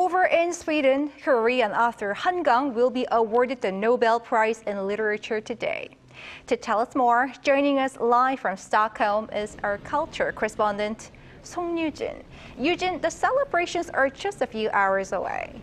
Over in Sweden, Korean author Han Gang will be awarded the Nobel Prize in Literature today. To tell us more, joining us live from Stockholm is our culture correspondent, Song Yujin. Yujin, the celebrations are just a few hours away.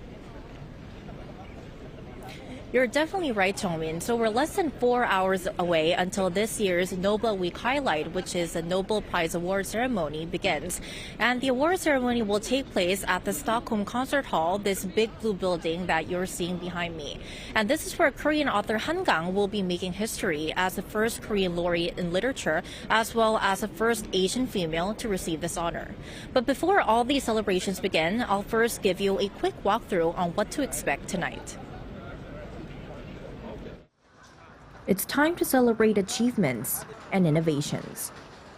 You're definitely right, Jongmin. So we're less than 4 hours away until this year's Nobel Week highlight, which is the Nobel Prize award ceremony, begins. And the award ceremony will take place at the Stockholm Concert Hall, this big blue building that you're seeing behind me. And this is where Korean author Han Gang will be making history as the first Korean laureate in literature, as well as the first Asian female to receive this honor. But before all these celebrations begin, I'll first give you a quick walkthrough on what to expect tonight. It's time to celebrate achievements and innovations.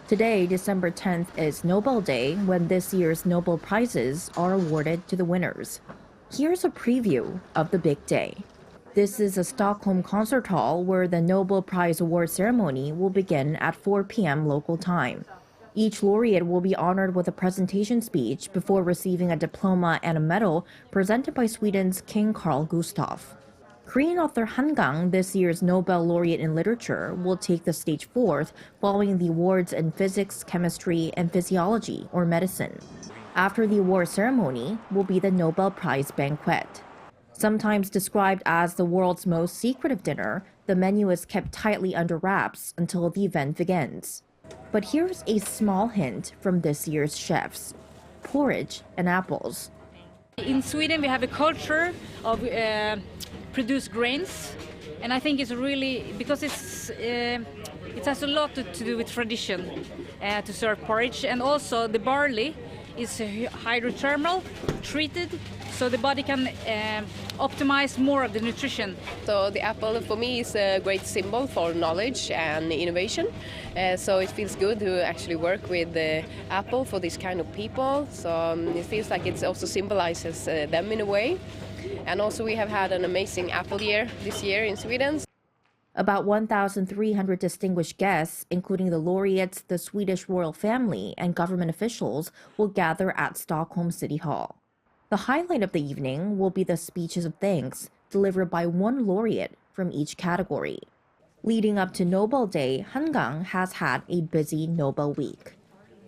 Today, December 10th, is Nobel Day, when this year's Nobel Prizes are awarded to the winners. Here's a preview of the big day. This is a Stockholm Concert Hall where the Nobel Prize award ceremony will begin at 4 p.m. local time. Each laureate will be honored with a presentation speech before receiving a diploma and a medal presented by Sweden's King Carl Gustaf. Korean author Han Gang, this year's Nobel laureate in literature, will take the stage fourth following the awards in physics, chemistry, and physiology or medicine. After the award ceremony will be the Nobel Prize banquet. Sometimes described as the world's most secretive dinner, the menu is kept tightly under wraps until the event begins. But here's a small hint from this year's chefs: porridge and apples. In Sweden, we have a culture of produce grains, and I think it's really because it has a lot to do with tradition to serve porridge, and also the barley is hydrothermal treated, so the body can optimize more of the nutrition. So the apple for me is a great symbol for knowledge and innovation. So it feels good to actually work with the apple for this kind of people. So it feels like it also symbolizes them in a way. And also we have had an amazing apple year this year in Sweden. About 1,300 distinguished guests, including the laureates, the Swedish royal family, and government officials, will gather at Stockholm City Hall. The highlight of the evening will be the speeches of thanks delivered by one laureate from each category. Leading up to Nobel Day, Han Gang has had a busy Nobel week.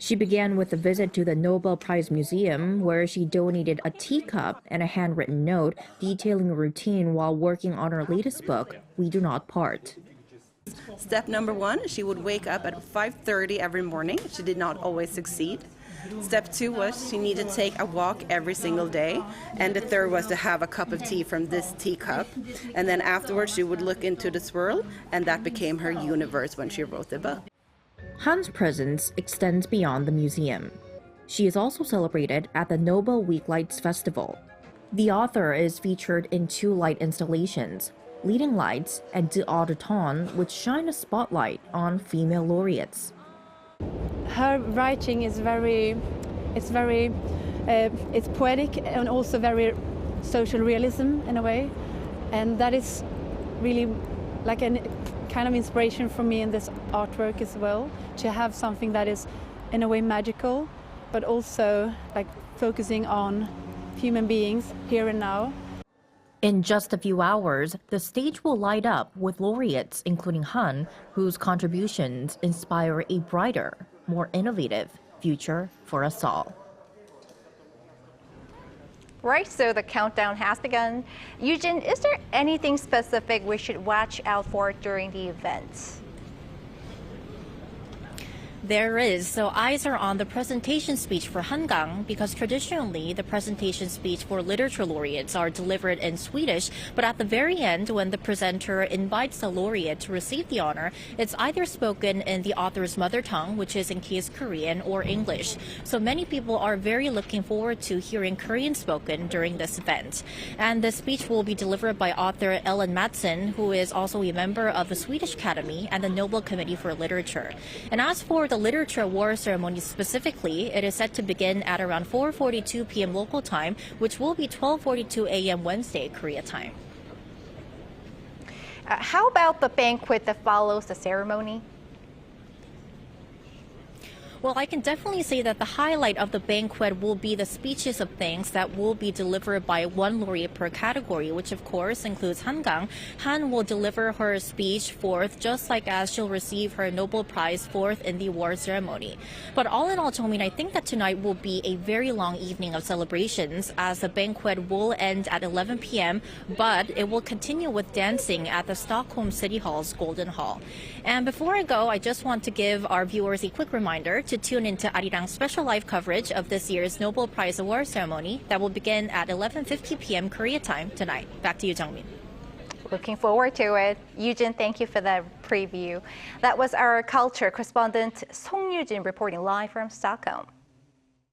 She began with a visit to the Nobel Prize Museum, where she donated a teacup and a handwritten note detailing a routine while working on her latest book, We Do Not Part. Step number one, she would wake up at 5:30 every morning. She did not always succeed. Step two was she needed to take a walk every single day. And the third was to have a cup of tea from this teacup. And then afterwards she would look into the swirl, and that became her universe when she wrote the book. Han's presence extends beyond the museum. She is also celebrated at the Nobel Week Lights Festival. The author is featured in 2 light installations, Leading Lights and De Auditon, which shine a spotlight on female laureates. Her writing is it's poetic and also very social realism in a way, and that is really like a kind of inspiration for me in this artwork as well, to have something that is in a way magical, but also like focusing on human beings here and now. In just a few hours, the stage will light up with laureates, including Han, whose contributions inspire a brighter, more innovative future for us all. Right, so the countdown has begun. Yujin, is there anything specific we should watch out for during the event? There is. So eyes are on the presentation speech for Han Gang, because traditionally the presentation speech for literature laureates are delivered in Swedish, but at the very end, when the presenter invites the laureate to receive the honor, it's either spoken in the author's mother tongue, which is in case Korean, or English. So many people are very looking forward to hearing Korean spoken during this event. And the speech will be delivered by author Ellen Mattsson, who is also a member of the Swedish Academy and the Nobel Committee for Literature. And as for the literature award ceremony specifically, it is set to begin at around 4:42 p.m. local time, which will be 12:42 a.m. Wednesday, Korea time. How about the banquet that follows the ceremony? Well, I can definitely say that the highlight of the banquet will be the speeches of thanks that will be delivered by one laureate per category, which of course includes Han. Han will deliver her speech fourth, just like as she'll receive her Nobel Prize fourth in the award ceremony. But all in all, Jongmin, I think that tonight will be a very long evening of celebrations, as the banquet will end at 11 p.m., but it will continue with dancing at the Stockholm City Hall's Golden Hall. And before I go, I just want to give our viewers a quick reminder to tune into Arirang's special live coverage of this year's Nobel Prize award ceremony that will begin at 11:50 p.m. Korea time tonight. Back to you, Jongmin. Looking forward to it. Eugene, thank you for that preview. That was our culture correspondent Song Yujin reporting live from Stockholm.